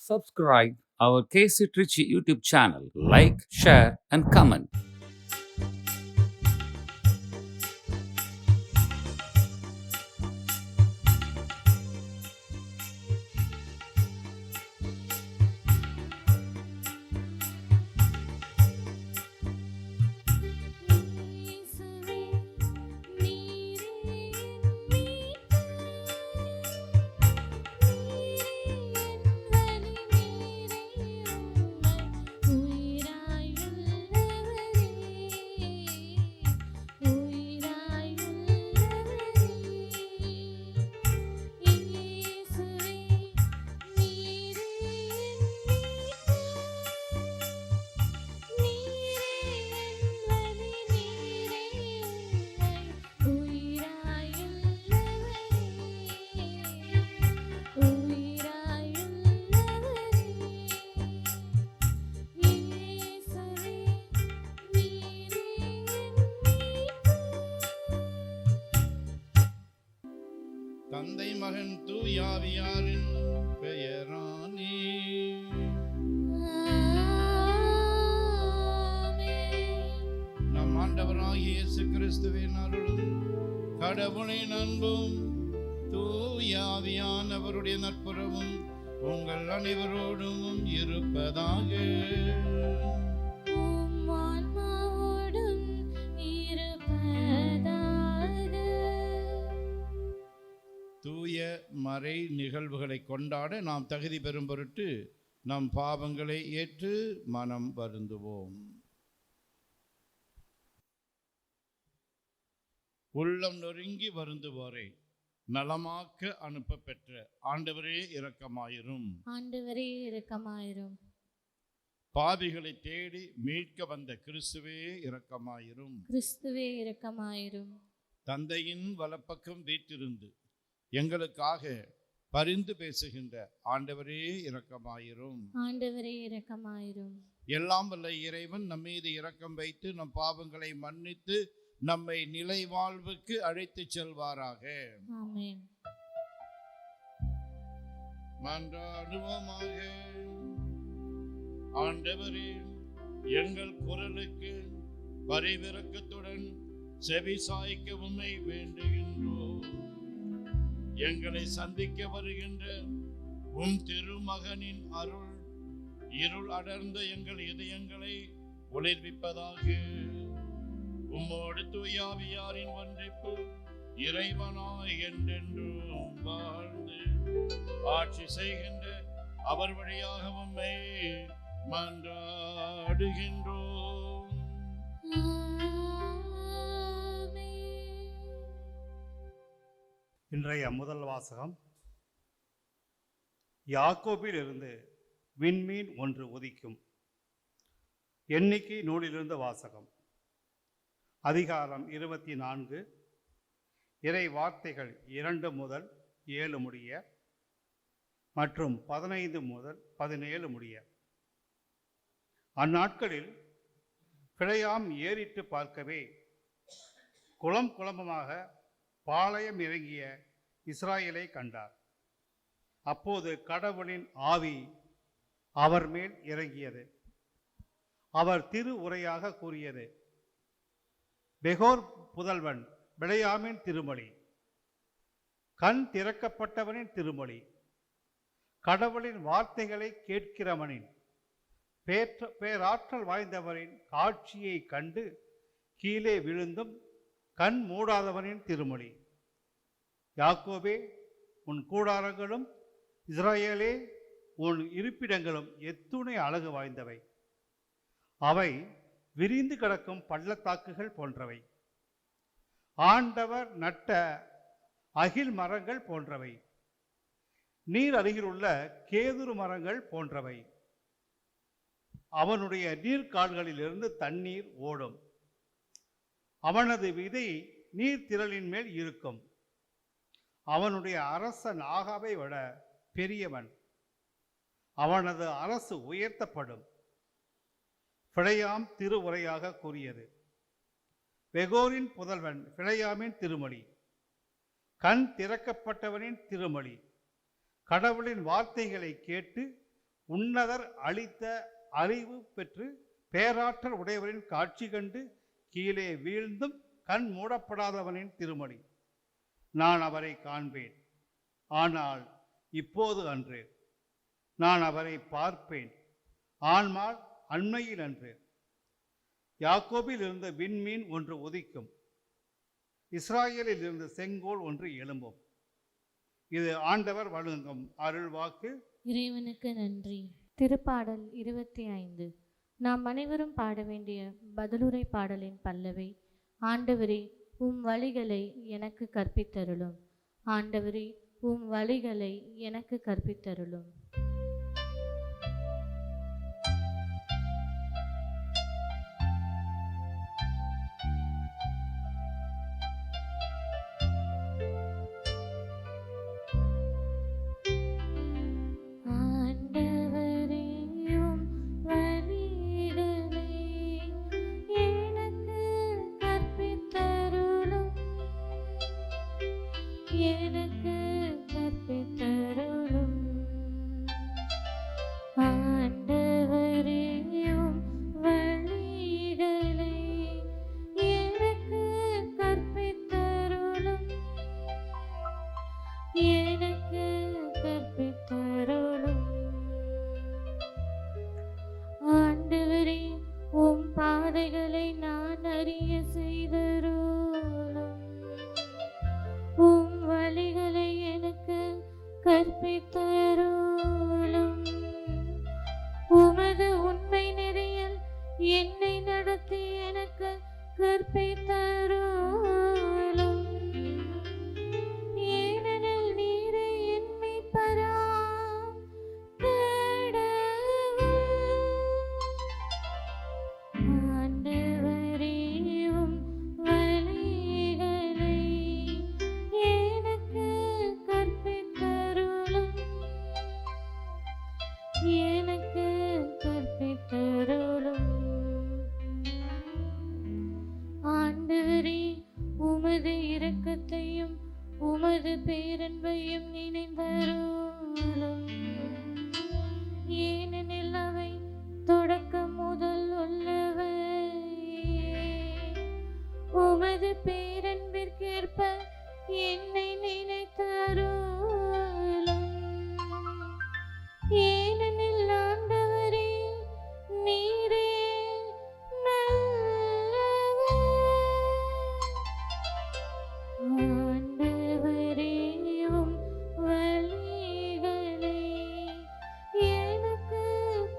subscribe our KC Trichy YouTube channel. Like, share, and comment. தந்தை மகன் தூயாவியாரின் பெயரானே. நம் ஆண்டவராகிய இயேசு கிறிஸ்துவின் அருளும் கடவுளின் அன்பும் தூயாவியானவருடைய நட்புறவும் உங்கள் அனைவரோடும் இருப்பதாக. தூய மறை நிகழ்வுகளை கொண்டாட நாம் தகுதி பெறும் பொருட்டு நம் பாவங்களை ஏற்று மனம் வருந்துவோம். உள்ளம் நொறுங்கி வருந்துவோரை நலமாக்க அனுப்ப பெற்ற ஆண்டவரே இரக்கமாயிரும். ஆண்டவரே இரக்கமாயிரும். பாவிகளை தேடி மீட்க வந்த கிறிஸ்துவே இரக்கமாயிரும். கிறிஸ்துவே இரக்கமாயிரும். தந்தையின் வலப்பக்கம் வீற்றிருந்து எங்களுக்காக பரிந்து பேசுகின்ற ஆண்டவரே இரக்கமாயிரும். ஆண்டவரே இரக்கமாயிரும். எல்லாம் வல்ல இறைவன் நம்மீது இரக்கம் வைத்து நம் பாவங்களை மன்னித்து நம்மை நிலை வாழ்வுக்கு அழைத்து செல்வாராக. ஆமென். மன்றாடுவோமாக. ஆண்டவரே, எங்கள் குரலுக்கு பரிவிரக்கத்துடன் செவி சாய்க்க உம்மை வேண்டுகின்றோம். எங்களை சந்திக்க வருகின்ற உம் திருமகனின் அருள் இருள் அடர்ந்த எங்கள் இதயங்களை ஒளிர்விப்பதாக. உம்மோடு தூயாவியாரின் ஒன்றிப்பு இறைவனாய் என்றென்றும் வாழ்ந்து ஆட்சி செய்கின்ற அவர் வழியாக உம்மை மன்றாடுகின்றோம். இன்றைய முதல் வாசகம் யாக்கோபில் இருந்து விண்மீன் ஒன்று உதிக்கும். எண்ணிக்கை நூலிலிருந்து வாசகம். அதிகாரம் 24, இறை வார்த்தைகள் 2 முதல் 7 முடிய மற்றும் 15 முதல் 17 முடிய. அந்நாட்களில் பிழையாம் ஏறிட்டு பார்க்கவே குளம் குளம்பமாக பாளையம் இறங்கிய இஸ்ராயேலை கண்டார். அப்போது கடவுளின் ஆவி அவர் மேல் இறங்கியது. அவர் திரு உரையாக கூறியது: பெகோர் புதல்வன் பிழையாமின் திருமொழி, கண் திறக்கப்பட்டவனின் திருமொழி, கடவுளின் வார்த்தைகளை கேட்கிறவனின், பேராற்றல் வாய்ந்தவரின் காட்சியை கண்டு கீழே விழுந்தும் கண் மூடாதவனின் திருமொழி. யாக்கோபே, உன் கூடாரங்களும், இஸ்ராயேலே, உன் இருப்பிடங்களும் எத்துணை அழகு வாய்ந்தவை. அவை விரிந்து கிடக்கும் பள்ளத்தாக்குகள் போன்றவை. ஆண்டவர் நட்ட அகில் மரங்கள் போன்றவை. நீர் அருகிலுள்ள கேதுரு மரங்கள் போன்றவை. அவனுடைய நீர்க்கால்களிலிருந்து தண்ணீர் ஓடும். அவனது விதை நீர்த்திரளின் மேல் இருக்கும். அவனுடைய அரசன் ஆகாவை விட பெரியவன். அவனது அரசு உயர்த்தப்படும். பிழையாம் திரு உரையாக கூறியது: பெகோரின் புதல்வன் பிழையாமின் திருமொழி, கண் திறக்கப்பட்டவனின் திருமொழி, கடவுளின் வார்த்தைகளை கேட்டு உன்னதர் அளித்த அறிவு பெற்று பேராற்றல் உடையவரின் காட்சி கண்டு கீழே வீழ்ந்தும் கண் மூடப்படாதவனின் திருமணி. நான் அவரை காண்பேன், ஆனால் இப்போது அன்று. நான் அவரை பார்ப்பேன், ஆனால் அண்மையில் அன்று. யாக்கோபில் இருந்த விண்மீன் ஒன்று உதிக்கும், இஸ்ராயேலில் இருந்து செங்கோல் ஒன்று எழும்பும். இது ஆண்டவர் வழங்கும் அருள்வாக்கு. இறைவனுக்கு நன்றி. திருப்பாடல் 25. நாம் அனைவரும் பாட வேண்டிய பதிலுரை பாடலின் பல்லவி. ஆண்டவரே, உம் வழிகளை எனக்கு கற்பித்தருளும். ஆண்டவரே, உம் வழிகளை எனக்கு கற்பித்தருளும். எனக்கு கற்பித்தருளும். ஆண்டவரே, உம் வழிகளை எனக்கு கற்பித்தருளும். எனக்கு கற்பித்தருளும். ஆண்டவரே, உம் பாதைகளை நான் அறிய செய்தருளும். உம் வழிகளை எனக்கு கற்பித்தருளும். உமது உண்மை நெறியில் என்னை நடத்தி எனக்கு கற்பித்தருளும். ஏனெனில் நீரே என் மீட்பராம் கடவுள். ஆண்டவரே, உம் வழிகளை எனக்கு கற்பித்தருளும். எனக்கு கற்பித்தருளும். ஆண்டவரே, உமது இரக்கத்தையும் உமது பேரன்பையும் நினைந்தருளும். ஏனெனில் அவை தொடக்கம் முதல் உள்ளவை. உமது பேரன்பிற்கேற்ப என்னை நினைத்தருளும். ஏனெனில் ஆண்டவரே, நீரே நல்லவர். ஆண்டவரே, உம் வழிகளை எனக்கு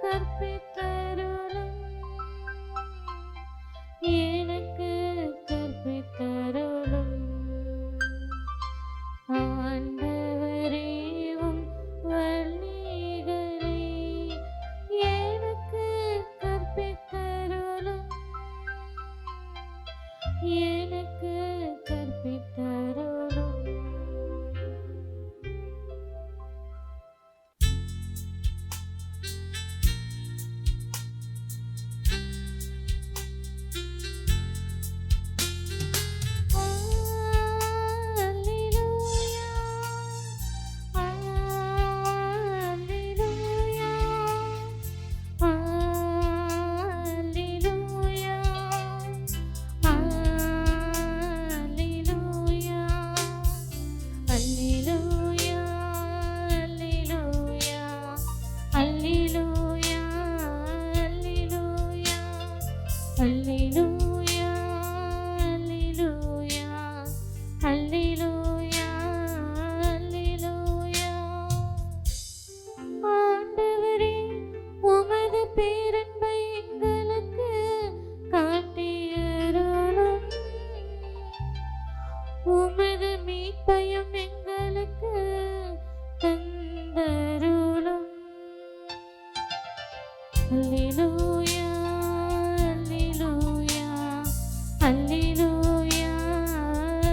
கற்பித்தருளும். எனக்கு கற்பித்தருளும். ஆண்டவரே, உம் வழிகளை எனக்கு கற்பித்தருளும். எனக்கு கற்பித்தருளும். ஆண்டவரே, உமது பேரன்பை எங்களுக்கு காட்டியருளும். உமது மீட்பையும் எங்களுக்கு தந்தருளும். அல்லேலூயா, அல்லேலூயா, அல்லேலூயா,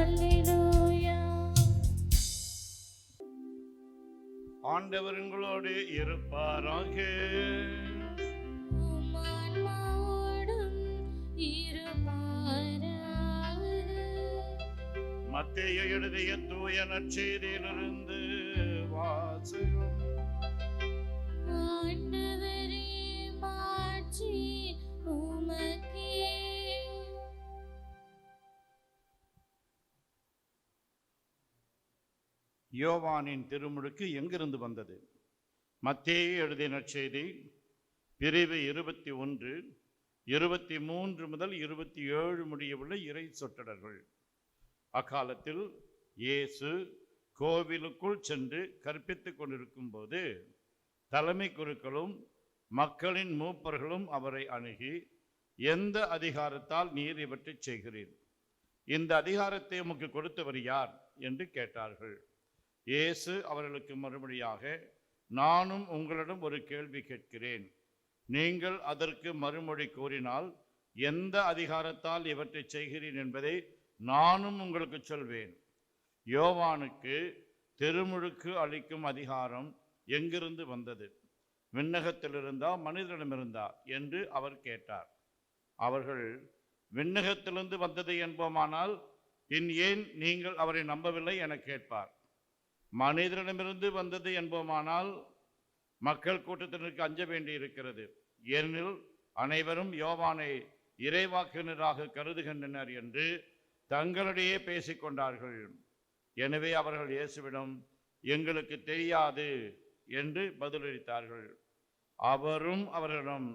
அல்லேலூயா. ஆண்டவர் உங்களோடு இருப்பாராக. உம் ஆன்மாவோடும் இருப்பாராக. மத்தேயு எழுதிய தூய நற்செய்தியிலிருந்து வாசகம். ஆண்டவரே மாட்சி உமக்கே. யோவானின் திருமுழுக்கு எங்கிருந்து வந்தது? மத்தேயு எழுதிய நற்செய்தி பிரிவு 21, 23 முதல் 27 முடியவுள்ள இறை சொற்றொடர்கள். அக்காலத்தில் இயேசு கோவிலுக்குள் சென்று கற்பித்துக் கொண்டிருக்கும் போது தலைமை குருக்களும் மக்களின் மூப்பர்களும் அவரை அணுகி, எந்த அதிகாரத்தால் நீர் இவற்றை செய்கிறீர்? இந்த அதிகாரத்தை உமக்கு கொடுத்தவர் யார் என்று கேட்டார்கள். இயேசு அவர்களுக்கு மறுமொழியாக, நானும் உங்களிடம் ஒரு கேள்வி கேட்கிறேன். நீங்கள் அதற்கு மறுமொழி கூறினால் எந்த அதிகாரத்தால் இவற்றை செய்கிறேன் என்பதை நானும் உங்களுக்கு சொல்வேன். யோவானுக்கு திருமுழுக்கு அளிக்கும் அதிகாரம் எங்கிருந்து வந்தது? விண்ணகத்திலிருந்தா மனிதனிடமிருந்தா என்று அவர் கேட்டார். அவர்கள், விண்ணகத்திலிருந்து வந்தது என்போமானால் பின் ஏன் நீங்கள் அவரை நம்பவில்லை என கேட்பார். மனிதனிடமிருந்து வந்தது என்போமானால் மக்கள் கூட்டத்தினருக்கு அஞ்ச வேண்டி இருக்கிறது. ஏனெனில் அனைவரும் யோவானை இறைவாக்கினராக கருதுகின்றனர் என்று தங்களிடையே பேசிக்கொண்டார்கள். எனவே அவர்கள் இயேசுவிடம், எங்களுக்கு தெரியாது என்று பதிலளித்தார்கள். அவரும் அவர்களிடம்,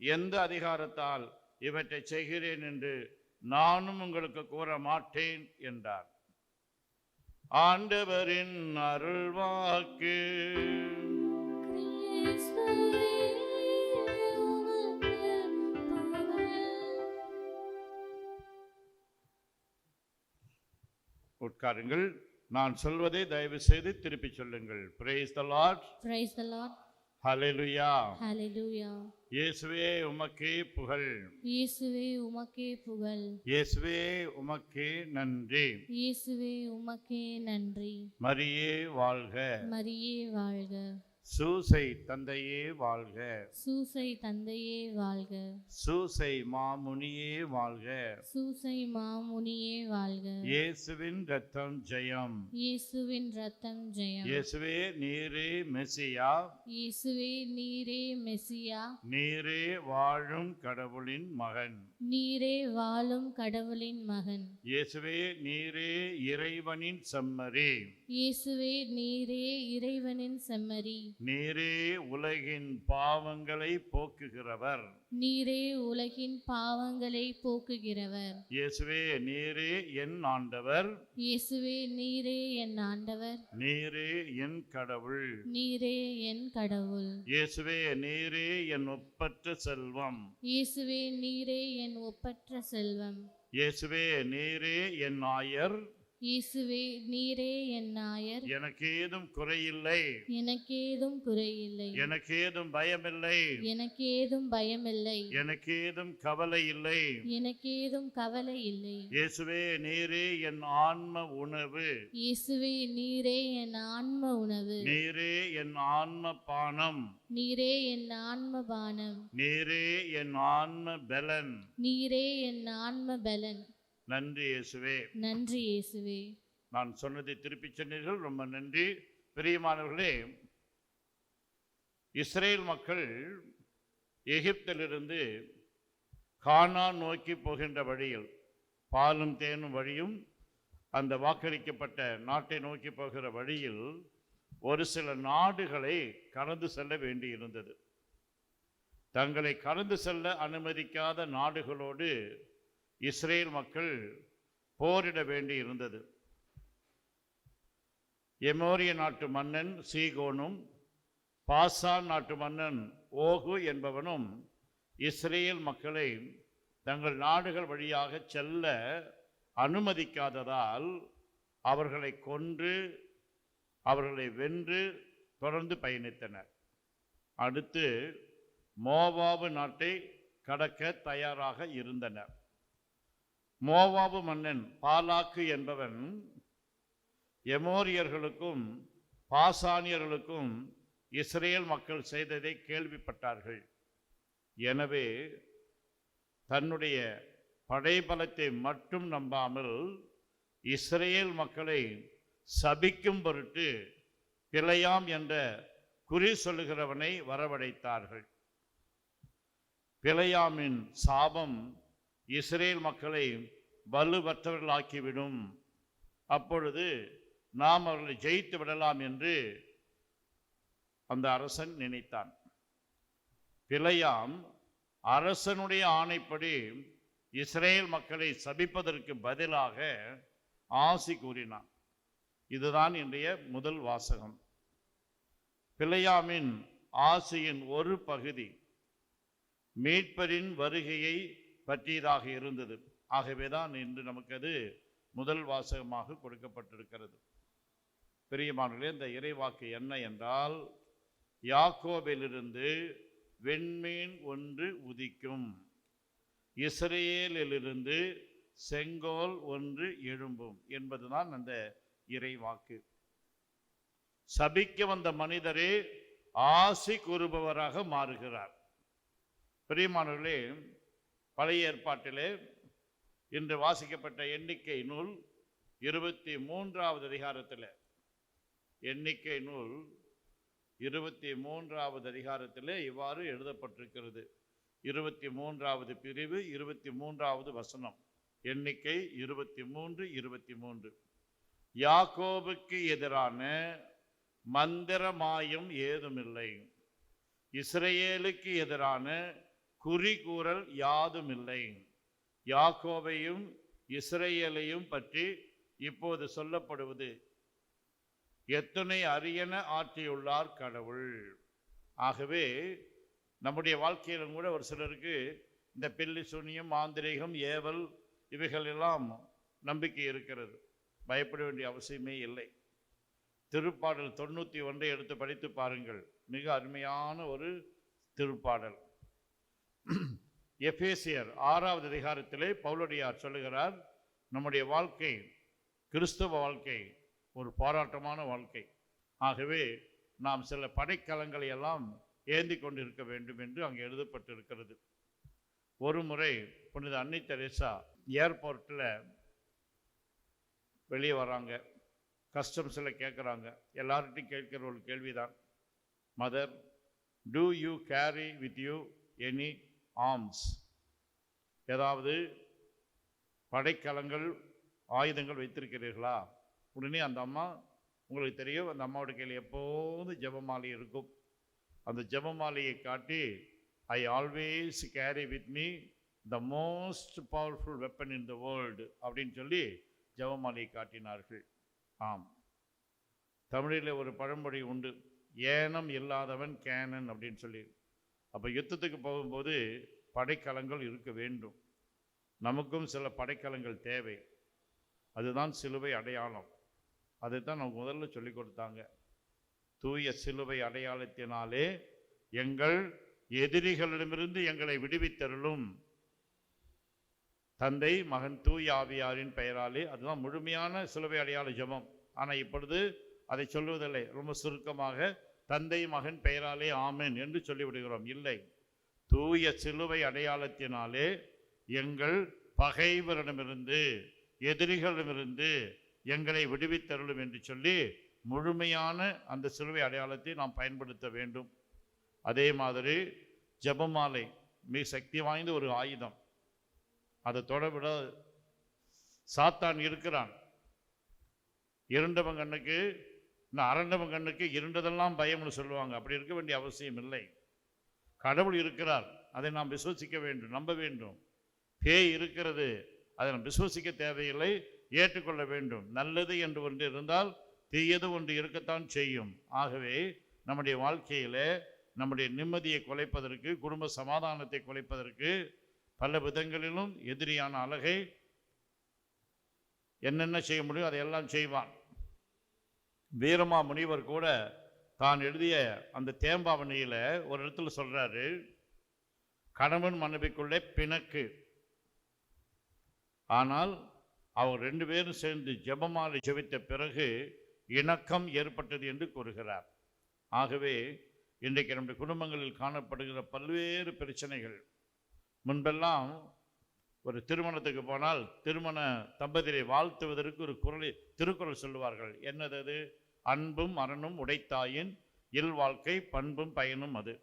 எந்த அதிகாரத்தால் இவற்றை செய்கிறேன் என்று நானும் உங்களுக்கு கூற மாட்டேன் என்றார். ஆண்டவரின் அருள்வாக்கு. உட்காருங்கள். நான் சொல்வதை தயவு செய்து திருப்பி சொல்லுங்கள். Praise the Lord. Praise the Lord. Hallelujah. Hallelujah. இயேசுவே உமக்கே புகழ். இயேசுவே உமக்கே புகழ். இயேசுவே உமக்கே நன்றி. இயேசுவே உமக்கே நன்றி. மரியே வாழ்க. மரியே வாழ்க. சூசை தந்தையே வாழ்க. சூசை தந்தையே வாழ்க. சூசை மாமுனியே வாழ்க. சூசை மாமுனியே வாழ்க. இயேசுவின் இரத்தம் ஜெயம். இயேசுவின் இரத்தம் ஜெயம். இயேசுவே நீரே மெசியா. இயேசுவே நீரே மெசியா. நீரே வாழும் கடவுளின் மகன். நீரே வாழும் கடவுளின் மகன். இயேசுவே நீரே இறைவனின் செம்மறி. இயேசுவே நீரே இறைவனின் செம்மறி. நீரே உலகின் பாவங்களை போக்குகிறவர். நீரே உலகின் பாவங்களை போக்குகிறவர். இயேசுவே நீரே என் ஆண்டவர். இயேசுவே நீரே என் ஆண்டவர். நீரே என் கடவுள். நீரே என் கடவுள். இயேசுவே நீரே என் ஒப்பற்ற செல்வம். இயேசுவே நீரே என் ஒப்பற்ற செல்வம். இயேசுவே நீரே என் ஆயர். இயேசுவே நீரே என் நாயர். எனக்கேதும் குறையில்லை. எனக்கேதும் குறையில்லை. எனக்கேதும் பயமில்லை. எனக்கேதும் பயமில்லை. எனக்கேதும் கவலை இல்லை. எனக்கேதும் கவலை இல்லை. இயேசுவே நீரே என் ஆன்ம உணவு. இயேசுவே நீரே என் ஆன்ம உணவு. நீரே என் ஆன்ம பானம். நீரே என் ஆன்ம பானம். நீரே என் ஆன்ம பலன். நீரே என் ஆன்ம பலன். நன்றி இயேசுவே. நன்றி இயேசுவே. நான் சொன்னதை திருப்பி சொன்னீர்கள், ரொம்ப நன்றி. பிரியமானவர்களே, இஸ்ரேல் மக்கள் எகிப்திலிருந்து கானான் நோக்கி போகின்ற வழியில், பாலும் தேனும் வழியும் அந்த வாக்களிக்கப்பட்ட நாட்டை நோக்கி போகிற வழியில் ஒரு சில நாடுகளை கடந்து செல்ல வேண்டியிருந்தது. தங்களை கடந்து செல்ல அனுமதிக்காத நாடுகளோடு இஸ்ரேல் மக்கள் போரிட வேண்டி இருந்தது. எமோரிய நாட்டு மன்னன் சீகோனும் பாசான் நாட்டு மன்னன் ஓகு என்பவனும் இஸ்ரேல் மக்களை தங்கள் நாடுகள் வழியாக செல்ல அனுமதிக்காததால் அவர்களை கொன்று அவர்களை வென்று தொடர்ந்து பயணித்தனர். அடுத்து மோவாபு நாட்டை கடக்க தயாராக இருந்தனர். மோவாபு மன்னன் பாலாக்கு என்பவன் எமோரியர்களுக்கும் பாசானியர்களுக்கும் இஸ்ரேல் மக்கள் செய்ததை கேள்விப்பட்டார்கள். எனவே தன்னுடைய படைபலத்தை மட்டும் நம்பாமல் இஸ்ரேல் மக்களை சபிக்கும் பொருட்டு பிழையாம் என்ற குறி சொல்லுகிறவனை வரவழைத்தார்கள். பிலேயாமின் சாபம் இஸ்ரேல் மக்களை வலுவற்றவர்களாக்கிவிடும், அப்பொழுது நாம் அவர்களை ஜெயித்து விடலாம் என்று அந்த அரசன் நினைத்தான். பிலேயாம் அரசனுடைய ஆணைப்படி இஸ்ரேல் மக்களை சபிப்பதற்கு பதிலாக ஆசி கூறினான். இதுதான் இன்றைய முதல் வாசகம். பிலேயாமின் ஆசியின் ஒரு பகுதி மீட்பரின் வருகையை பற்றியதாக இருந்தது. ஆகவேதான் இன்று நமக்கு அது முதல் வாசகமாக கொடுக்கப்பட்டிருக்கிறது. பிரியமானவர்களே, இந்த இறைவாக்கு என்ன என்றால், யாக்கோபிலிருந்து வெண்மீன் ஒன்று உதிக்கும், இஸ்ரேலிலிருந்து செங்கோல் ஒன்று எழும்பும் என்பதுதான் அந்த இறைவாக்கு. சபிக்க வந்த மனிதரே ஆசி கூறுபவராக மாறுகிறார். பிரியமானவர்களே, பழைய ஏற்பாட்டிலே இன்று வாசிக்கப்பட்ட எண்ணிக்கை நூல் 23வது அதிகாரத்தில், எண்ணிக்கை நூல் 23வது அதிகாரத்தில் இவ்வாறு எழுதப்பட்டிருக்கிறது. 23வது பிரிவு 23வது வசனம். எண்ணிக்கை 23:23. யாக்கோபுக்கு எதிரான மந்திரமாயம் ஏதுமில்லை, இஸ்ரேலுக்கு எதிரான குறிகூறல் யாதுமில்லை. யாக்கோபையும் இஸ்ரேலையும் பற்றி இப்போது சொல்லப்படுவது, எத்தனை அரியன ஆற்றியுள்ளார் கடவுள். ஆகவே நம்முடைய வாழ்க்கையிலும் கூட ஒரு சிலருக்கு இந்த பில்லி சூனியம், மாந்திரீகம், ஏவல் இவைகளெல்லாம் நம்பிக்கை இருக்கிறது. பயப்பட வேண்டிய அவசியமே இல்லை. திருப்பாடல் 91 எடுத்து படித்து பாருங்கள். மிக அருமையான ஒரு திருப்பாடல். எபேசியர் 6வது அதிகாரத்திலே பவுலடியார் சொல்லுகிறார், நம்முடைய வாழ்க்கை, கிறிஸ்தவ வாழ்க்கை ஒரு போராட்டமான வாழ்க்கை. ஆகவே நாம் சில படைக்கலங்களை எல்லாம் ஏந்தி கொண்டிருக்க வேண்டும் என்று அங்கே எழுதப்பட்டிருக்கிறது. ஒரு முறை புனித அன்னை தெரேசா ஏர்போர்ட்டில் வெளியே வராங்க. கஸ்டம்ஸில் கேட்குறாங்க. எல்லார்கிட்டையும் கேட்கிற ஒரு கேள்விதான், mother, do you carry with you any arms? ஏதாவது படைக்கலங்கள், ஆயுதங்கள் வைத்திருக்கிறீர்களா? உடனே அந்த அம்மா, உங்களுக்கு தெரியும், அந்த அம்மாவோட கையில் எப்போதும் ஜெபமாலை இருக்கும். அந்த ஜெபமாலையை காட்டி, I always carry with me the most powerful weapon in the world அப்படின்னு சொல்லி ஜெபமாலையை காட்டினார்கள். ஆம், தமிழில் ஒரு பழமொழி உண்டு, ஏனம் இல்லாதவன் கேனன் அப்படின்னு சொல்லி. அப்போ யுத்தத்துக்கு போகும்போது படைக்கலங்கள் இருக்க வேண்டும். நமக்கும் சில படைக்கலங்கள் தேவை. அதுதான் சிலுவை அடையாளம். அதைத்தான் நமக்கு முதல்ல சொல்லி கொடுத்தாங்க. தூய சிலுவை அடையாளத்தினாலே எங்கள் எதிரிகளிடமிருந்து எங்களை விடுவித்தருளும், தந்தை, மகன், தூய ஆவியாரின் பெயராலே. அதுதான் முழுமையான சிலுவை அடையாள ஜெபம். ஆனால் இப்பொழுது அதை சொல்வதில்லை. ரொம்ப சுருக்கமாக தந்தை, மகன் பெயராலே ஆமென் என்று சொல்லிவிடுகிறோம். இல்லை, தூய சிலுவை அடையாளத்தினாலே எங்கள் பகைவரிடமிருந்து, எதிரிகளிடமிருந்து எங்களை விடுவித்தருளும் என்று சொல்லி முழுமையான அந்த சிலுவை அடையாளத்தை நாம் பயன்படுத்த வேண்டும். அதே மாதிரி ஜெபமாலை மிக சக்தி வாய்ந்த ஒரு ஆயுதம். அதை தொடவிட சாத்தான் இருக்கிறான். இருண்டவன் கண்ணுக்கு, அரண்டவன் கண்ணுக்கு இருண்டதெல்லாம் பயம்னு சொல்லுவாங்க. அப்படி இருக்க வேண்டிய அவசியம் இல்லை. கடவுள் இருக்கிறார், அதை நாம் விசுவசிக்க வேண்டும், நம்ப வேண்டும். பேய் இருக்கிறது, அதை நாம் விசுவசிக்க தேவையில்லை, ஏற்றுக்கொள்ள வேண்டும். நல்லது என்று ஒன்று இருந்தால் தீயது ஒன்று இருக்கத்தான் செய்யும். ஆகவே நம்முடைய வாழ்க்கையில் நம்முடைய நிம்மதியை குலைப்பதற்கு, குடும்ப சமாதானத்தை குலைப்பதற்கு பல விதங்களிலும் எதிரியான அழகை என்னென்ன செய்ய முடியும் அதையெல்லாம் செய்வான். வீரமா முனிவர் கூட தான் எழுதிய அந்த தேம்பாவணியில் ஒரு இடத்துல சொல்றாரு, கணவன் மனைவிக்குள்ளே பிணக்கு, ஆனால் அவர் 2 பேரும் சேர்ந்து ஜெபமாலை ஜெபித்த பிறகு இணக்கம் ஏற்பட்டது என்று கூறுகிறார். ஆகவே இன்றைக்கு நம்முடைய குடும்பங்களில் காணப்படுகிற பல்வேறு பிரச்சனைகள், முன்பெல்லாம் ஒரு திருமணத்துக்கு போனால் திருமண தம்பதியை வாழ்த்துவதற்கு ஒரு திருக்குறள் சொல்லுவார்கள். என்னது அது? அன்பும் அறனும் உடைத்தாயின் இல் வாழ்க்கை பண்பும் பயனும் அது.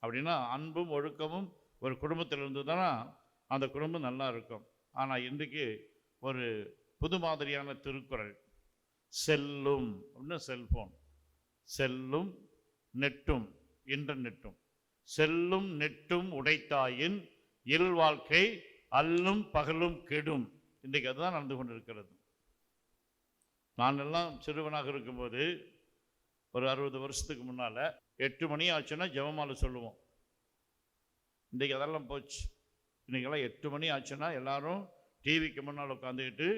அப்படின்னா அன்பும் ஒழுக்கமும் ஒரு குடும்பத்தில் இருந்து தானே அந்த குடும்பம் நல்லா இருக்கும். ஆனால் இன்றைக்கு ஒரு புது மாதிரியான திருக்குறள், செல்லும் அப்படின்னு செல்போன், செல்லும் நெட்டும் இன்டர்நெட்டும், செல்லும் நெட்டும் உடைத்தாயின் இல் வாழ்க்கை அல்லும் பகலும் கெடும். இன்றைக்கு அதுதான் நடந்து கொண்டிருக்கிறது. நான் எல்லாம் சிறுவனாக இருக்கும்போது ஒரு 60 வருஷத்துக்கு முன்னால் 8 மணி ஆச்சுன்னா ஜெபமாலை சொல்லுவோம். இன்றைக்கி அதெல்லாம் போச்சு. இன்றைக்கெல்லாம் 8 மணி ஆச்சுன்னா எல்லாரும் டிவிக்கு முன்னால் உட்காந்துக்கிட்டு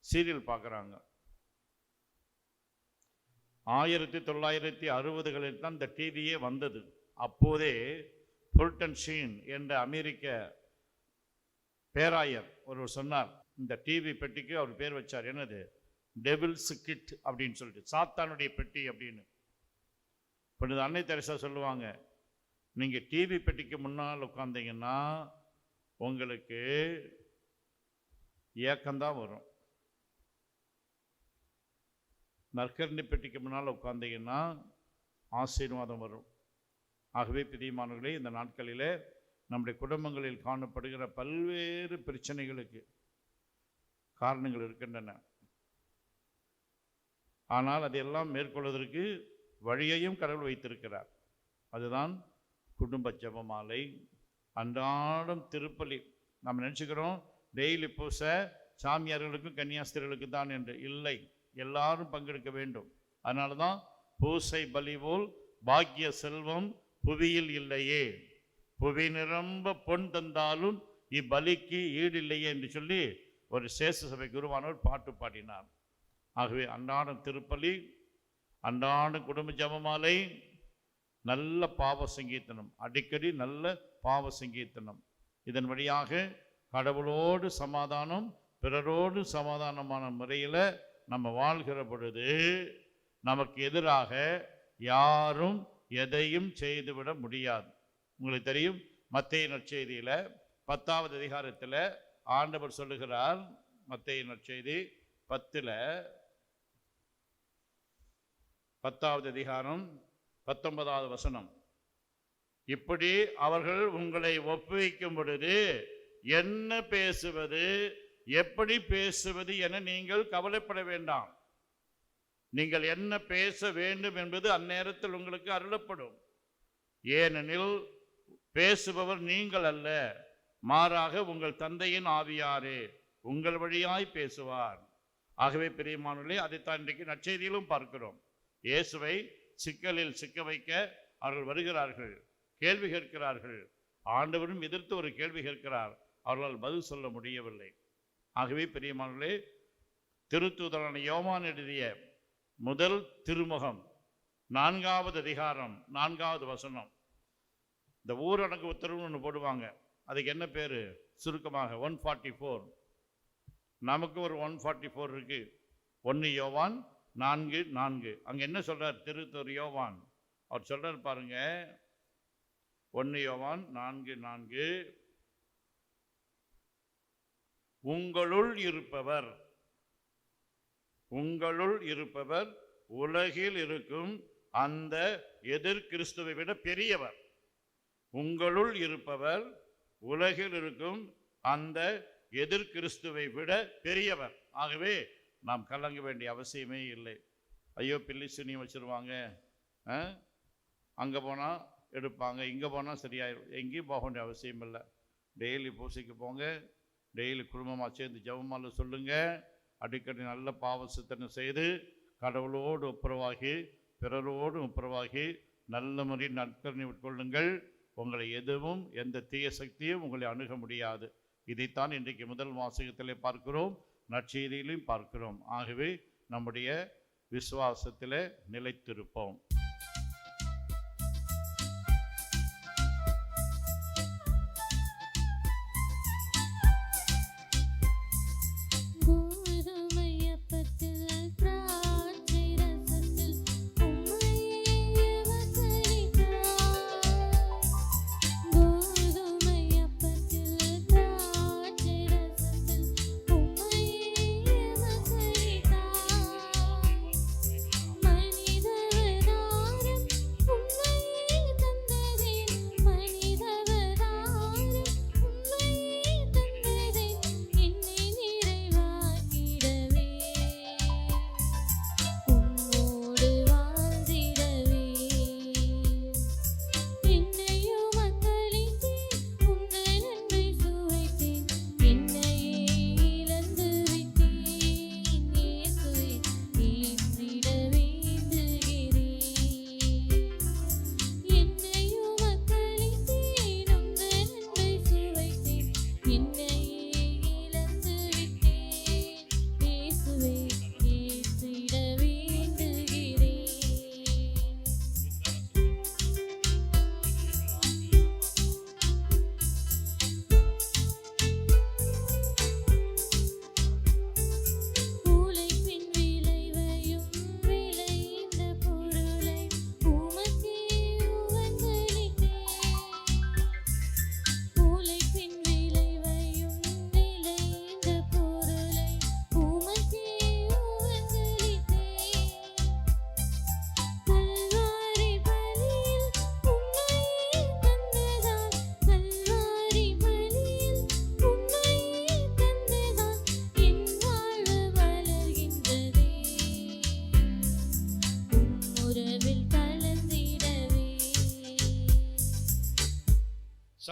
சீரியல் பார்க்குறாங்க. 1960களில் தான் இந்த டிவியே வந்தது. அப்போதே ஃபுல்டன் ஷீன் என்ற அமெரிக்க பேராயர் ஒருவர் சொன்னார், இந்த டிவி பெட்டிக்கு அவர் பேர் வச்சார், என்னது, டெவில்ஸ் கிட் அப்படின்னு சொல்லிட்டு, சாத்தானுடைய பெட்டி அப்படின்னு. இப்போ அன்னை தெரசா சொல்லுவாங்க, நீங்கள் டிவி பெட்டிக்கு முன்னால் உட்காந்தீங்கன்னா உங்களுக்கு ஏக்கம்தான் வரும். நற்கருணை பெட்டிக்கு முன்னால் உட்காந்தீங்கன்னா ஆசீர்வாதம் வரும். ஆகவே பிரியமானவர்களே, இந்த நாட்களில் நம்முடைய குடும்பங்களில் காணப்படுகிற பல்வேறு பிரச்சனைகளுக்கு காரணங்கள் இருக்கின்றன. ஆனால் அதையெல்லாம் மேற்கொள்வதற்கு வழியையும் கடவுள் வைத்திருக்கிறார். அதுதான் குடும்ப ஜெபமாலை, அன்றாடம் திருப்பலி. நம்ம நினச்சிக்கிறோம் டெய்லி பூசை சாமியார்களுக்கும் கன்னியாஸ்திரிகளுக்கும் தான் என்று. இல்லை, எல்லாரும் பங்கெடுக்க வேண்டும். அதனால தான் பூசை பலி போல் பாக்கிய செல்வம் புவியில் இல்லையே, புவி நிரம்ப பொன் தந்தாலும் இப்பலிக்கு ஈடு இல்லையே என்று சொல்லி ஒரு சேஷ சபை குருவானவர் பாட்டு பாடினார். ஆகவே அன்றாடம் திருப்பலி, அன்றாடம் குடும்ப ஜெபமாலை, நல்ல பாவ சங்கீர்த்தனம், அடிக்கடி நல்ல பாவ சங்கீர்த்தனம். இதன் வழியாக கடவுளோடு சமாதானம், பிறரோடு சமாதானமான முறையில் நம்ம வாழ்கிற பொழுது நமக்கு எதிராக யாரும் எதையும் செய்துவிட முடியாது. உங்களுக்கு தெரியும், மத்தேயு நற்செய்தியில் 10வது அதிகாரத்தில் ஆண்டவர் சொல்லுகிறார், மத்தேயு நற்செய்தி 10வது அதிகாரம் 19வது வசனம், இப்படி அவர்கள் உங்களை ஒப்புவிக்கும் பொழுது என்ன பேசுவது, எப்படி பேசுவது என நீங்கள் கவலைப்பட வேண்டாம். நீங்கள் என்ன பேச வேண்டும் என்பது அந்நேரத்தில் உங்களுக்கு அருளப்படும். ஏனெனில் பேசுபவர் நீங்கள் அல்ல, மாறாக உங்கள் தந்தையின் ஆவியாரே உங்கள் வழியாய் பேசுவார். ஆகவே பிரியமானவர்களே, அதைத்தான் இன்றைக்கு நற்செய்தியிலும் பார்க்கிறோம். இயேசுவை சிக்கலில் சிக்க வைக்க அவர்கள் வருகிறார்கள், கேள்வி கேட்கிறார்கள். ஆண்டவரும் எதிர்த்து ஒரு கேள்வி கேட்கிறார், அவர்களால் பதில் சொல்ல முடியவில்லை. ஆகவே பிரியமானவர்களே, திருத்தூதரான யோவான் எழுதிய முதல் திருமுகம் 4வது அதிகாரம் 4வது வசனம், இந்த ஊரடங்கு உத்தரவுன்னு ஒன்று போடுவாங்க, அதுக்கு என்ன பேர் சுருக்கமாக 144. நமக்கு ஒரு 144 இருக்கு. 1 யோவான் 4:4. அங்கே என்ன சொல்றார் திருத்தூதர் யோவான்? அவர் சொல்றார் பாருங்க, 1 யோவான் 4:4, உங்களுள் இருப்பவர் உலகில் இருக்கும் அந்த எதிர் கிறிஸ்துவை விட பெரியவர். உங்களுள் இருப்பவர் உலகில் இருக்கும் அந்த எதிர் கிறிஸ்துவை விட பெரியவர். ஆகவே நாம் கலங்க வேண்டிய அவசியமே இல்லை. ஐயோ பில்லி சுனி வச்சிருவாங்க, அங்கே போனால் எடுப்பாங்க, இங்கே போனால் சரியாயிடும், எங்கேயும் போக வேண்டிய அவசியம் இல்லை. டெய்லி பூசைக்கு போங்க, டெய்லி குடும்பமாக சேர்ந்து ஜெபமாலை சொல்லுங்கள், அடிக்கடி நல்ல பாவ சித்தனை செய்து கடவுளோடு ஒப்புரவாகி பிறரோடு ஒப்புரவாகி நல்ல முறையில் நற்கருணை உட்கொள்ளுங்கள். உங்களை எதுவும் எந்த தீய சக்தியும் உங்களை அணுக முடியாது. இதைத்தான் இன்றைக்கு முதல் வாசகத்திலே பார்க்கிறோம், நற்செய்தியிலும் பார்க்கிறோம். ஆகவே நம்முடைய விசுவாசத்திலே நிலைத்திருப்போம். மனிதனாய்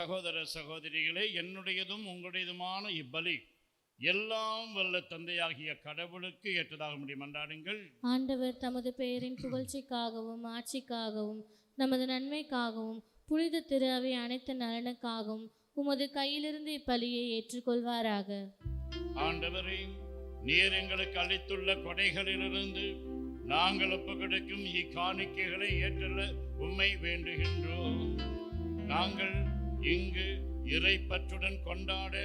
சகோதர சகோதரிகளே, என்னுடையதும் உங்களுடையதுமான இப்பலி எல்லாம் வல்ல தந்தையாகிய கடவுளுக்கு ஏற்றதாக முடியும். மன்றாடுங்கள். ஆண்டவர் தமது பெயரின் புகழ்ச்சிக்காகவும் ஆட்சிக்காகவும் நமது நன்மைக்காகவும் புனித திரு அவை அனைத்து நலனுக்காகவும் உமது கையிலிருந்து இப்பலியை ஏற்றுக்கொள்வாராக. ஆண்டவரே, நீர் எங்களுக்கு அளித்துள்ள கொடைகளிலிருந்து நாங்கள் ஒப்புக்கொடுக்கும் இக்காணிக்கைகளை ஏற்றுள்ள உம்மை வேண்டுகின்றோம். நாங்கள் இங்கு இறைப்பற்றுடன் கொண்டாட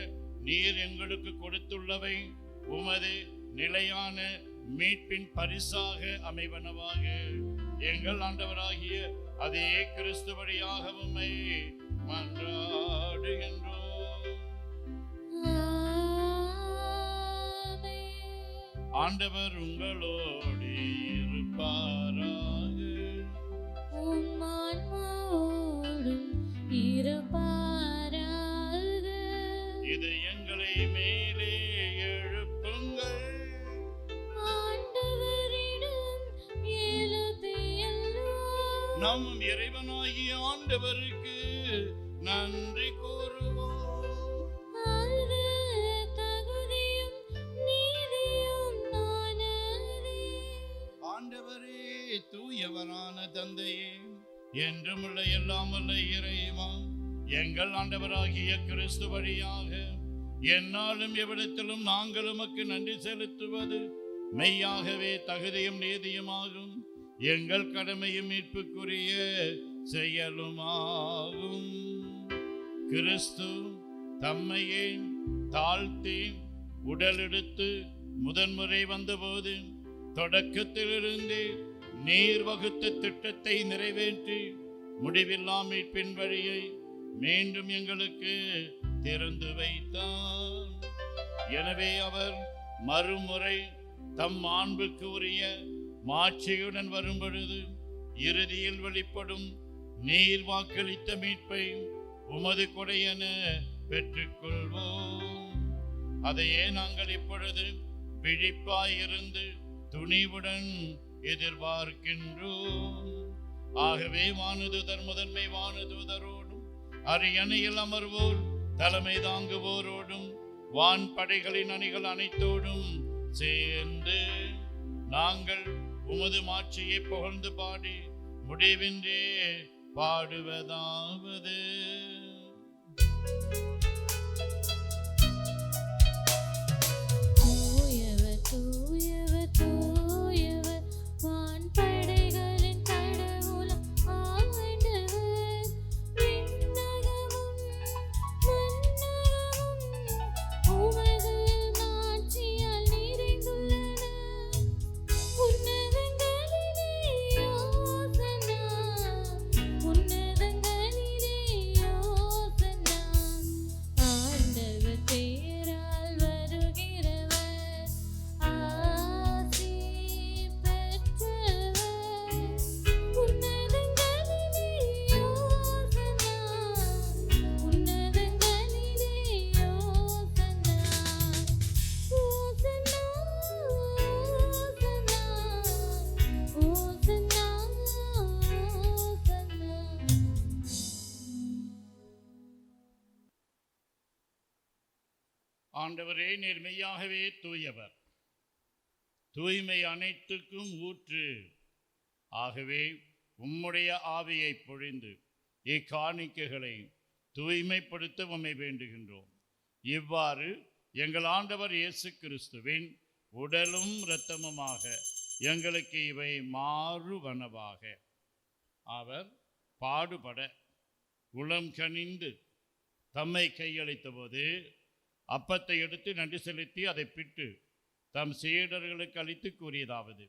நீர் எங்களுக்கு கொடுத்துள்ளவை உமது நிலையான மீட்பின் பரிசாக அமைவனவாக. எங்கள் ஆண்டவராகிய அதே கிறிஸ்து வழியாக உம்மை மன்றாடுகின்றோம். ஆண்டவர் உங்களோடு இருப்பாராக. உம் ஆன்மாவோடும் இருப்பாராக. இது எங்களை மேலே எழுப்புங்கள். ஆண்டவரிடம் எழுதியுள்ளோம். நம் இறைவனாகிய ஆண்டவருக்கு நன்றி கூறுவோம். அது தகுதியும் நீதியும் நானே. ஆண்டவரே, தூயவரான தந்தையே, என்றுமுள்ள எல்லாம் வல்ல இறைவா, எங்கள் ஆண்டவராகிய கிறிஸ்து வழியாக என்னாலும் எவ்விடத்திலும் நாங்கள் உமக்கு நன்றி செலுத்துவது மெய்யாகவே தகுதியும் நீதியுமாகும். எங்கள் கடமையும் மீட்புக்குரிய செயலுமாகும். கிறிஸ்து தம்மையே தாழ்த்தி உடலெடுத்து முதன்முறை வந்தபோது தொடக்கத்திலிருந்து நீர் வகுத்த திட்டத்தை நிறைவேற்றி முடிவில்லா மீட்பின் வழியை மீண்டும் எங்களுக்கு திறந்து வைத்தார். எனவே அவர் மறுமுறை தம் மாண்புக்கு உரிய மாட்சியுடன் வரும் பொழுது இறுதியில் வெளிப்படும் நீர் வாக்களித்த மீட்பை உமது கொடையென பெற்றுக்கொள்வோம். அதையே நாங்கள் இப்பொழுது விழிப்பாயிருந்து துணிவுடன் எதிர்பார்க்கின்றோம். ஆகவே வானதூதர் முதன்மை வானதூதரோடும் அரியணையில் அமர்வோர் தலைமை தாங்குவோரோடும் வான் படைகளின் அணிகள் அனைத்தோடும் சேர்ந்து நாங்கள் உமது மாட்சியை புகழ்ந்து பாடி முடிவின்றே பாடுவதாவது. தூயவர் தூயவர் தூயவர் வான்படைகளின் கடவுளாம் ஆண்டவர். விண்ணகமும் மண்ணகமும் உமது மாட்சியால் நிறைந்துள்ளன. உன்னதங்களிலே யோசனா, உன்னதங்களிலே யோசனா. ஆண்டவர் பெயரால் வருகிறவர் ஆசி பெற்றவர். உன்னதங்களிலே யோசனா, உன்னதங்களிலே யோசனா. ஓசனா, ஓசனா, ஓசனா, ஓசனா. ஆண்டவரே, நீர் மெய்யாகவே தூயவர், தூய்மை அனைத்துக்கும் ஊற்று. ஆகவே உம்முடைய ஆவியை பொழிந்து இக்காணிக்கைகளை தூய்மைப்படுத்த உம்மை வேண்டுகின்றோம். இவ்வாறு எங்கள் ஆண்டவர் இயேசு கிறிஸ்துவின் உடலும் இரத்தமுமாக எங்களுக்கு இவை மாறுவனவாக. அவர் பாடுபட உளம் கனிந்து தம்மை கையளித்த போது அப்பத்தை எடுத்து நன்றி செலுத்தி அதை பிட்டு தம் சீடர்களுக்கு அளித்து கூறியதாவது: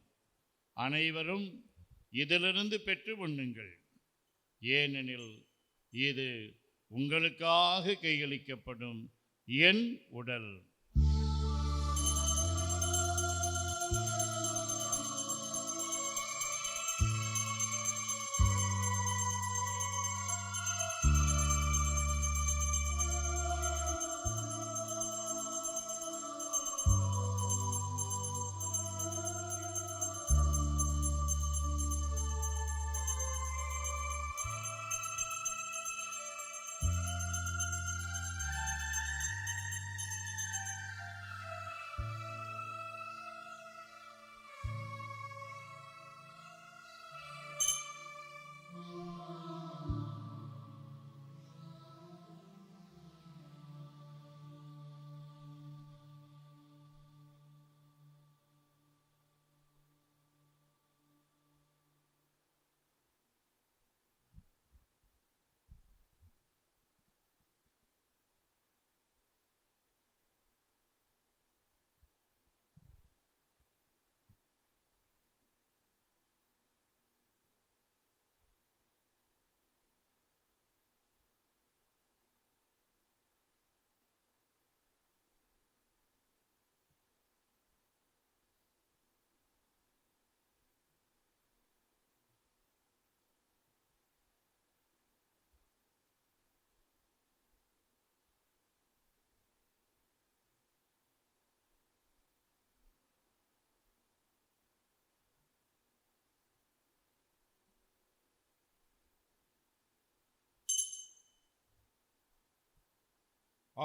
அனைவரும் இதிலிருந்து பெற்று உண்ணுங்கள், ஏனெனில் இது உங்களுக்காக கையளிக்கப்படும் என் உடல்.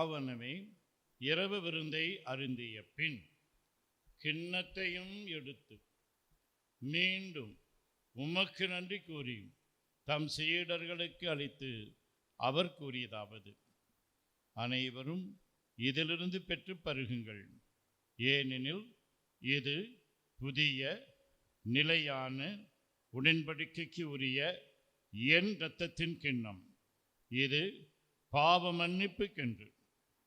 அவனமே இரவு விருந்தை அருந்திய பின் கிண்ணத்தையும் எடுத்து மீண்டும் உமக்கு நன்றி கூறி தம் சீடர்களுக்கு அளித்து அவர் கூறியதாவது: அனைவரும் இதிலிருந்து பெற்று பருகுங்கள், ஏனெனில் இது புதிய நிலையான உடன்படிக்கைக்கு உரிய என் இரத்தத்தின் கிண்ணம். இது பாவ மன்னிப்புக்கென்று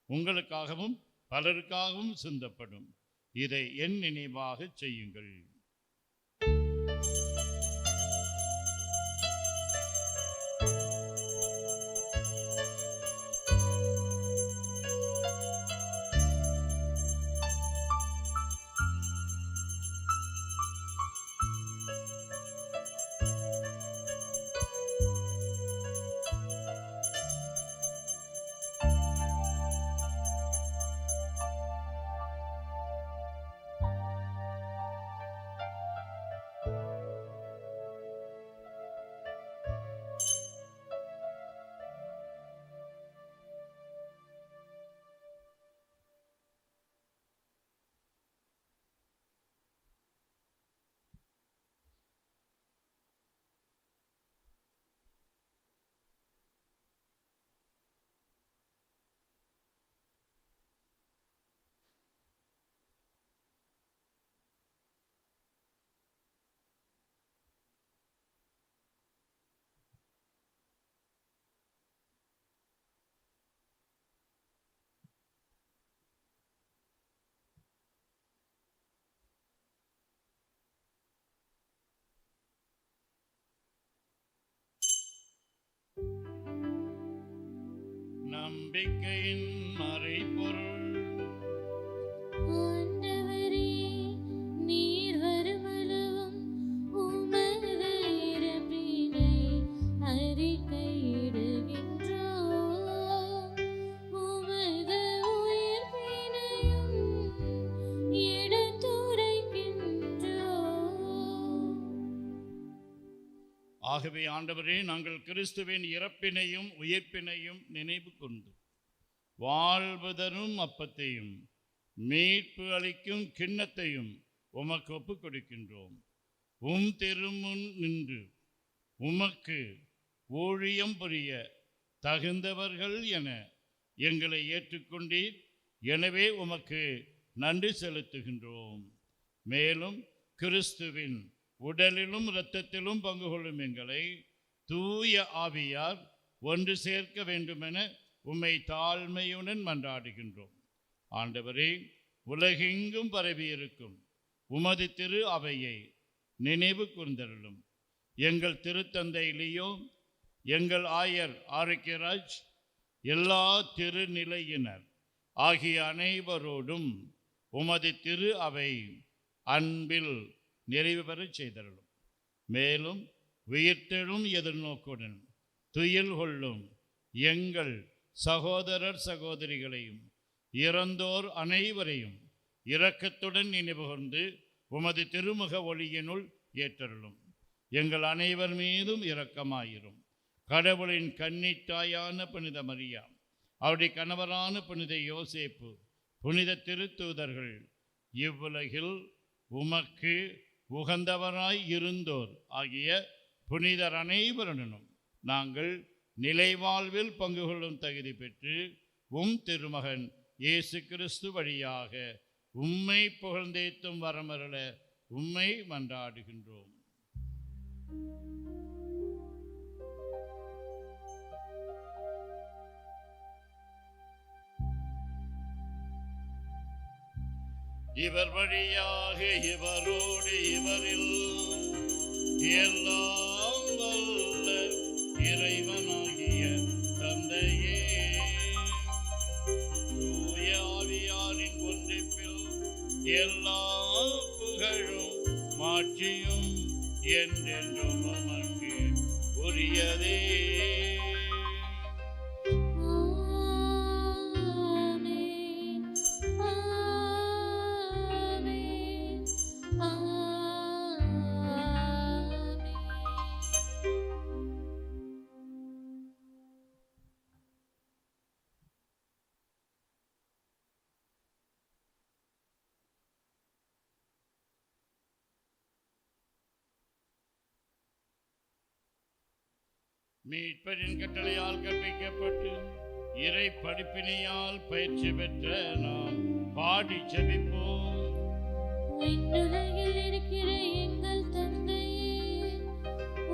உங்களுக்காகவும் பலருக்காகவும் சிந்தப்படும். இதை என் நினைவாக செய்யுங்கள். நம்பிக்கையின் மறைபொருள். ஆண்டவரே, நீர் வருமளவும் உமது இறப்பினை அறிக்கையிடுகின்றோம். உமது உயிர்ப்பினையும் எடுத்துரைக்கின்றோம். ஆகவே ஆண்டவரே, நாங்கள் கிறிஸ்துவின் இறப்பினையும் உயிர்ப்பினையும் நினைவு கொண்டு வாழ்வு தரும் அப்பத்தையும் மீட்பு அளிக்கும் கிண்ணத்தையும் உமக்கு ஒப்புக் கொடுக்கின்றோம். உம் திருமுன் நின்று உமக்கு ஊழியம் புரிய தகுந்தவர்கள் என எங்களை ஏற்றுக்கொண்டீர். எனவே உமக்கு நன்றி செலுத்துகின்றோம். மேலும் கிறிஸ்துவின் உடலிலும் இரத்தத்திலும் பங்கு கொள்ளும் எங்களை தூய ஆவியார் ஒன்று சேர்க்க வேண்டுமென உம்மை தாழ்மையுடன் மன்றாடுகின்றோம். ஆண்டவரே, உலகெங்கும் பரவியிருக்கும் உமது திரு அவையை நினைவு கூர்ந்தருளும். எங்கள் திருத்தந்தை லியோ, எங்கள் ஆயர் ஆரோக்கியராஜ், எல்லா திருநிலையினர் ஆகிய அனைவரோடும் உமது திரு அவை அன்பில் நிறைவு பெறச் செய்தருளும். மேலும் உயிர்த்தெழும் எதிர்நோக்குடன் துயில் கொள்ளும் எங்கள் சகோதரர் சகோதரிகளையும் இறந்தோர் அனைவரையும் இரக்கத்துடன் நினைவுகூர்ந்து உமது திருமுக ஒளியினுள் ஏற்றருளும். எங்கள் அனைவர் மீதும் இரக்கமாயிரும். கடவுளின் கன்னித்தாயான புனித மரியா, அவருடைய கணவரான புனித யோசேப்பு, புனித திருத்தூதர்கள், இவ்வுலகில் உமக்கு உகந்தவராய் இருந்தோர் ஆகிய புனிதர் அனைவருடனும் நாங்கள் நிலைவாழ்வில் பங்கு கொள்ளும் தகுதி பெற்று உம் திருமகன் இயேசு கிறிஸ்து வழியாக உம்மை புகழ்ந்தேத்தும் வரமருள உம்மை மன்றாடுகின்றோம். இவர் வழியாக இவரோடு இவரில் எல்லாம் வல்ல இறைவனாகிய தந்தையே, தூய ஆவியாரின் ஒன்றிப்பில் எல்லா புகழும் மாட்சியும் என்றென்றும் நமக்கு உரியதே. மீட்பரின் கட்டளையால் கற்பிக்கப்பட்டு இறை படிப்பினையால் பயிற்சி பெற்ற நாம் பாடி ஜெபிப்போம். விண்ணுலகில் இருக்கிற எங்கள் தந்தையே,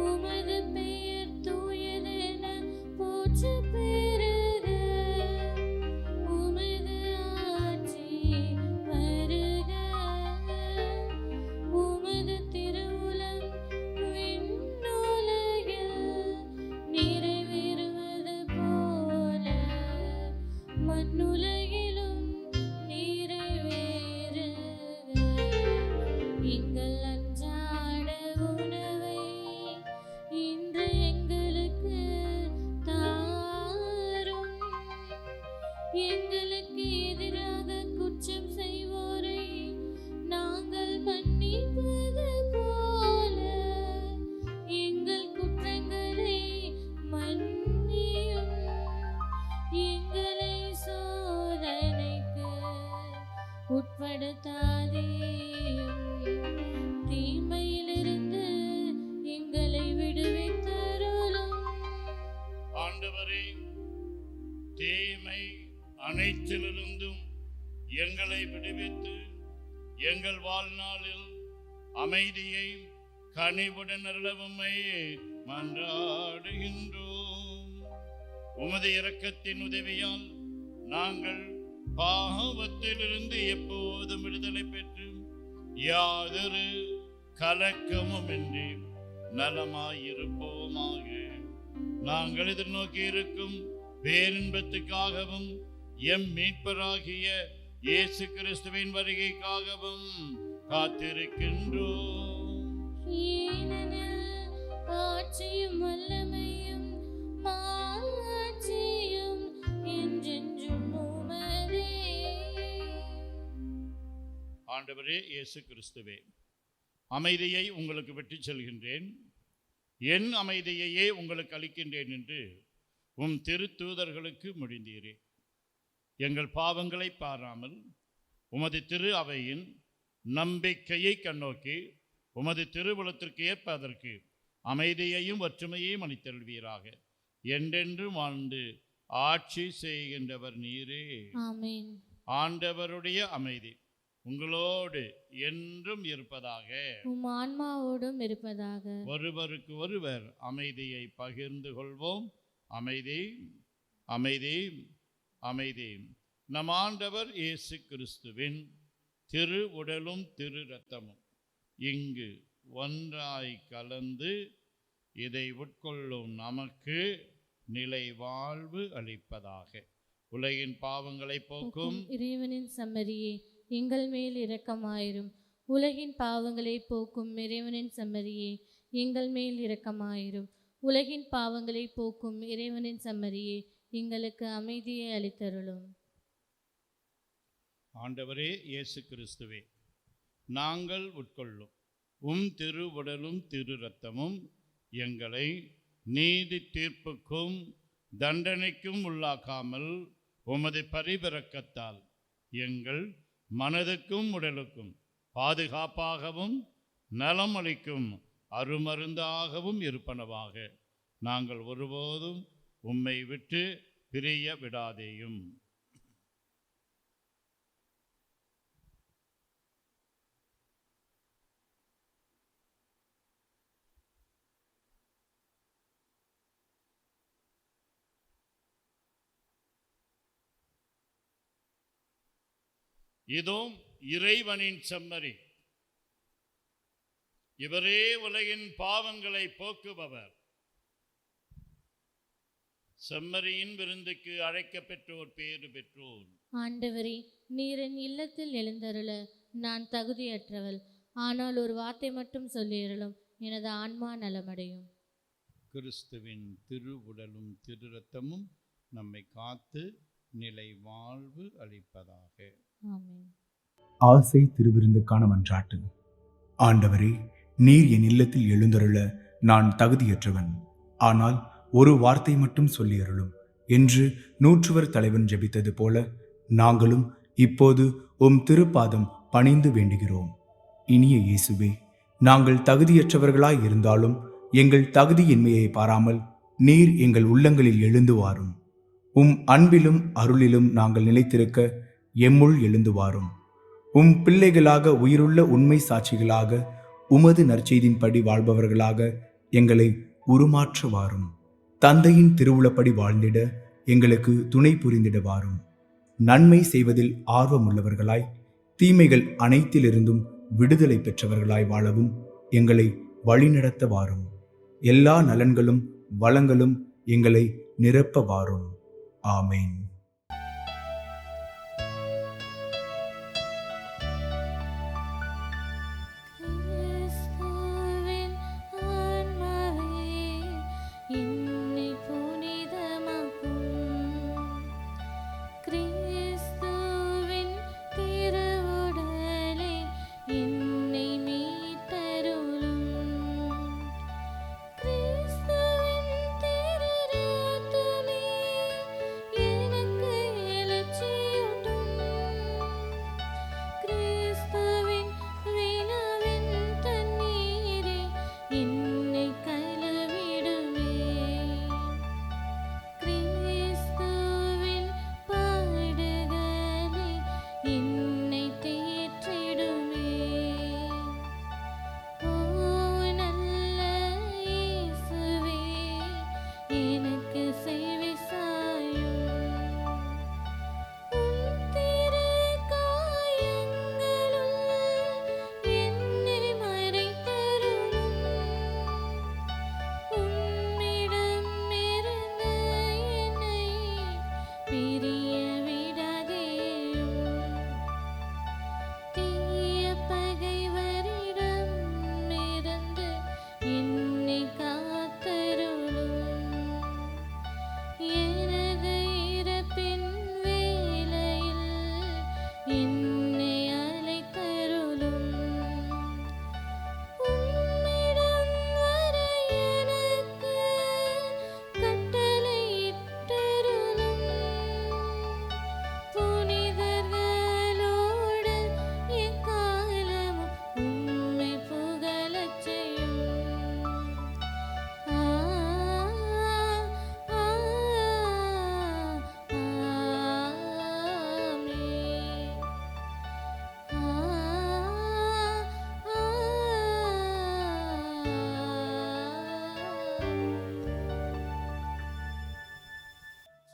உமது பெயர் தூயதென போற்ற பெறுக. உமது ஆட்சி வருக. உமது திருவுளம் விண்ணுலகில் நிறைவேறுவது போல மண்ணுலகிலும் நிறைவேறுக. எங்கள் அன்றாட உணவை இன்று எங்களுக்கு தாரும். எங்களுக்கு எதிராக குற்றம் செய்வோரை நாங்கள் மன்னிப்பது போல எங்கள் குற்றங்களை மன்னியும். எங்களை சோதனைக்கு உட்படுத்தாதேயும், தீமையிலிருந்து எங்களை விடுவித்தருளும். ஆண்டவரே, தீமை அனைத்திலிருந்தும் எங்களை விடுவித்து எங்கள் வாழ்நாளில் அமைதியை கனிவுடன் அருளவுமை மன்றாடுகின்றோம். உமது இரக்கத்தின் உதவியால் நாங்கள் பாவத்திலிருந்து எப்போதும் விடுதலை பெற்று யாதொரு கலக்கமுமின்றி நலமாயிருப்போமாக. நாங்கள் எதிர்நோக்கி இருக்கும் பேரின்பத்துக்காகவும் எம் மீட்பராகிய இயேசு கிறிஸ்துவின் வருகைக்காகவும் காத்திருக்கின்றோம். ஏனெனில் ஆட்சியும் வல்லமையும் மாட்சியும் என்றென்றும் உமதே. ஆண்டவரே இயேசு கிறிஸ்துவே, அமைதியை உங்களுக்கு விட்டுச் செல்கின்றேன், என் அமைதியையே உங்களுக்கு அளிக்கின்றேன் என்று உம் திருத்தூதர்களுக்கு முடிந்தீரே. எங்கள் பாவங்களை பாராமல் உமது திரு அவையின் நம்பிக்கையை கண்ணோக்கி உமது திருவுளத்திற்கு ஏற்ப அதற்கு அமைதியையும் ஒற்றுமையையும் அளித்தருள்வீராக. என்றென்று வாழ்ந்து ஆட்சி செய்கின்றவர் நீரே. ஆமென். ஆண்டவருடைய அமைதி உங்களோடு என்றும் இருப்பதாக. உம் ஆன்மாவோடும் இருப்பதாக. ஒருவருக்கு ஒருவர் அமைதியை பகிர்ந்து கொள்வோம். அமைதி, அமைதி, அமைதி. நம் ஆண்டவர் இயேசு கிறிஸ்துவின் திரு உடலும் திரு இரத்தமும் இங்கு ஒன்றாய் கலந்து இதை உட்கொள்ளும் நமக்கு நிலை வாழ்வு அளிப்பதாக. உலகின் பாவங்களை போக்கும் இறைவனின் செம்மறியே, எங்கள் மேல் இரக்கமாயிரும். உலகின் பாவங்களை போக்கும் இறைவனின் செம்மறியே, எங்கள் மேல் இரக்கமாயிரும். உலகின் பாவங்களை போக்கும் இறைவனின் செம்மறியே, எங்களுக்கு அமைதியை அளித்தருளும். ஆண்டவரே இயேசு கிறிஸ்துவே, நாங்கள் உட்கொள்ளும் உம் திரு உடலும் திரு இரத்தமும் எங்களை நீதி தீர்ப்புக்கும் தண்டனைக்கும் உள்ளாக்காமல் உமது பரிவிரக்கத்தால் எங்கள் மனதுக்கும் உடலுக்கும் பாதுகாப்பாகவும் நலம் அளிக்கும் அருமருந்தாகவும் இருப்பனவாக. நாங்கள் ஒருபோதும் உம்மை விட்டு பிரிய விடாதேயும். இதோ இறைவனின் செம்மறி, இவரே உலகின் பாவங்களை போக்குபவர். செம்மறியின் விருந்துக்கு அழைக்கப்பெற்றோர் பேறு பெற்றோர். ஆண்டவரே, நீர் என் இல்லத்தில் எழுந்தருள நான் தகுதியற்றவள். ஆனால் ஒரு வார்த்தை மட்டும் சொல்லியருளும், எனது ஆன்மா நலமடையும். கிறிஸ்துவின் திரு உடலும் திரு இரத்தமும் நம்மை காத்து நிலை வாழ்வு அளிப்பதாக. ஆமென். ஆசை திருவிருந்துக்கான மன்றாட்டு. ஆண்டவரே, நீர் என் இல்லத்தில் எழுந்தருள நான் தகுதியற்றவன். ஆனால் ஒரு வார்த்தை மட்டும் சொல்லியருளும் என்று நூற்றுவர் தலைவன் ஜெபித்தது போல நாங்களும் இப்போது உம் திருப்பாதம் பணிந்து வேண்டுகிறோம். இனிய இயேசுவே, நாங்கள் தகுதியற்றவர்களாய் இருந்தாலும் எங்கள் தகுதியின்மையை பாராமல் நீர் எங்கள் உள்ளங்களில் எழுந்து வாரும். உம் அன்பிலும் அருளிலும் நாங்கள் நிலைத்திருக்க எம்முள் எழுந்து வாரும். உம் பிள்ளைகளாக உயிருள்ள உண்மை சாட்சிகளாக உமது நற்செய்தின்படி வாழ்பவர்களாக எங்களை உருமாற்ற வாரும். தந்தையின் திருவுளப்படி வாழ்ந்திட எங்களுக்கு துணை புரிந்திட வாரும். நன்மை செய்வதில் ஆர்வமுள்ளவர்களாய் தீமைகள் அனைத்திலிருந்தும் விடுதலை பெற்றவர்களாய் வாழவும் எங்களை வழிநடத்த வாரும். எல்லா நலன்களும் வளங்களும் எங்களை நிரப்ப வாரும். ஆமேன். கிறிஸ்துவின் ஆன்மாவே, என்னை புனிதமாக்கும். கிறிஸ்துவின் திருவுடலே, என்னை மீட்டருளும். கிறிஸ்துவின் திரு இரத்தமே, எனக்கு எழுச்சியூட்டும். கிறிஸ்துவின் விழாவின் தண்ணீரே, என்னை கழுவிடுமே. கிறிஸ்துவின் பாடுகளே, என்னை தேற்றிடுமே. ஓ நல்ல இயேசுவே, எனக்கு செவி சாயும். உம் திரு காயங்களுள் என்னை மறைத்தருளும். உம்மிடமிருந்து என்னை பிரிய விடாதேயும். தீய பகைவரிடமிருந்து என்னை காத்தருளும். எனது இறப்பின் வேளையில் என்னை அழைத்தருளும். உம்மிடம் வர எனக்கு கட்டளையிட்டருளும். புனிதர்களோடு எக்காலமும் உம்மை புகழச் செய்யும்.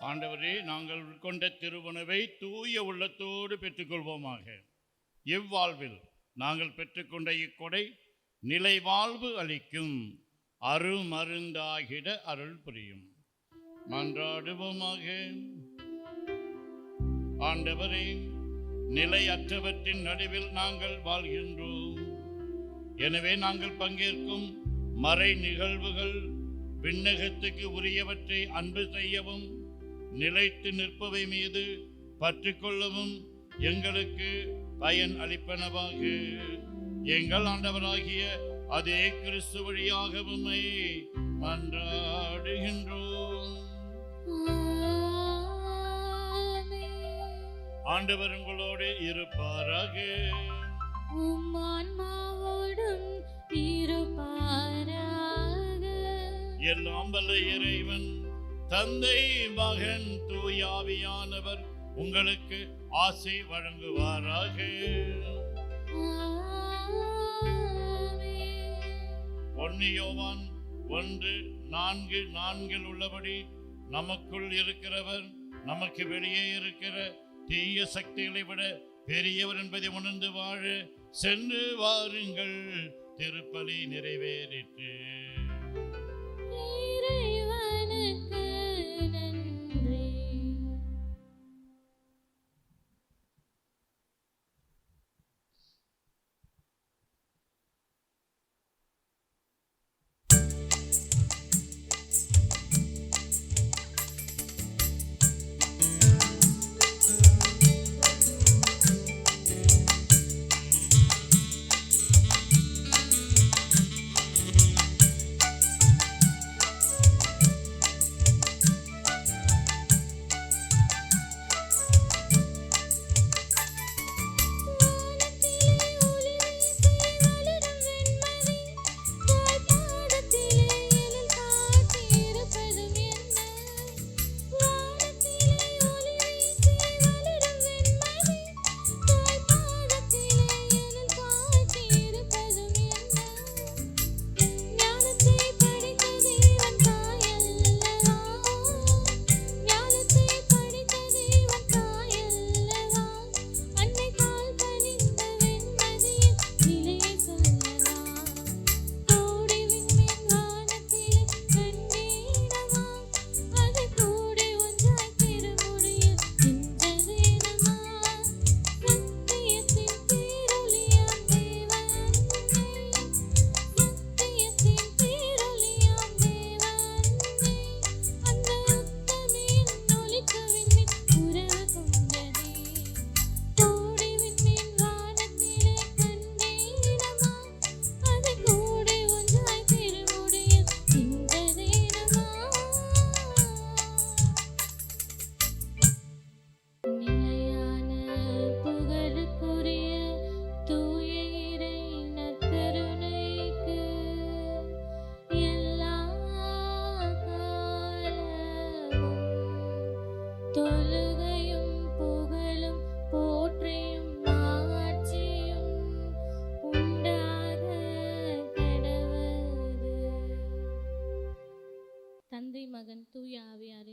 ஆண்டவரே, நாங்கள் உட்கொண்ட திருவுணவை தூய உள்ளத்தோடு பெற்றுக்கொள்வோமாக. இவ்வாழ்வில் நாங்கள் பெற்றுக்கொண்ட இக்கொடை நிலை வாழ்வு அளிக்கும் அருமருந்தாகிட அருள் புரியும். மன்றாடுவோமாக. ஆண்டவரே, நிலையற்றவற்றின் நடுவில் நாங்கள் வாழ்கின்றோம். எனவே நாங்கள் பங்கேற்கும் மறை நிகழ்வுகள் விண்ணகத்துக்கு உரியவற்றை அன்பு செய்யவும் நிலைத்து நிற்பவை மீது பற்று கொள்ளவும் எங்களுக்கு பயன் அளிப்பனவாக. எங்கள் ஆண்டவராகிய அதே கிறிஸ்து வழியாக உம்மை மன்றாடுகின்றோம். ஆண்டவர் உங்களோடு இருப்பாராக. உம் ஆன்மாவோடும் இருப்பாராக. எல்லாம் வல்ல இறைவன் தந்தை, மகன், தூய ஆவியானவர் உங்களுக்கு ஆசை வழங்குவாராக. யோவான் 1:4 உள்ளபடி நமக்குள் இருக்கிறவர் நமக்கு வெளியே இருக்கிற தீய சக்திகளை விட பெரியவர் என்பதை உணர்ந்து வாழ சென்று வாருங்கள். திருப்பலி நிறைவேறிற்று. இறைவனுக்கு நன்றி.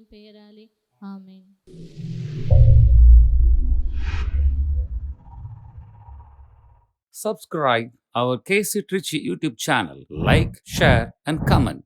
இயேசுவின் பெயராலே ஆமென். Subscribe our KC Trichy YouTube channel. Like, share, and comment.